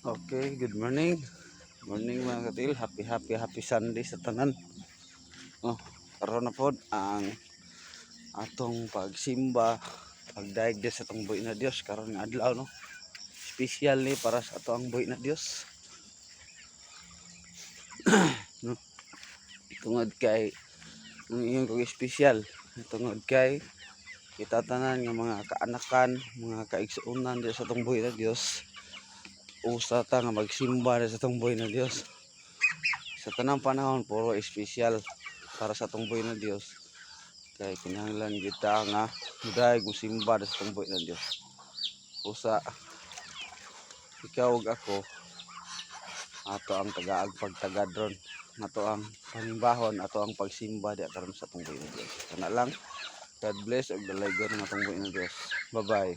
Okay, good morning. Morning mga katil. Happy Sunday sa tanan. Oh, karon na pod ang atong pagsimba, pagdaig sa atong buhi na Dios karon nga adlaw no. Special ni para sa atong buhi na Dios. No. Tungod kay ang iyong kong special. Tungod kay kita tanan nga mga kaanakan, mga kaigsuunan di sa atong buhi na Dios. Usa ta nga magsimba sa atong buhi na Dios. Sa tanang panahon puro espesyal para sa atong buhi na Dios. Kay kinahanglan kita nga dahil musimba sa atong buhi na Dios. Usa ikaw ug ako ato ang tagaag pagtagadron, ato ang panimbahon, ato ang pagsimba di karon sa atong buhi na Dios. Kana lang. God bless ug dalaygon ang atong buhi na Dios. Bye bye.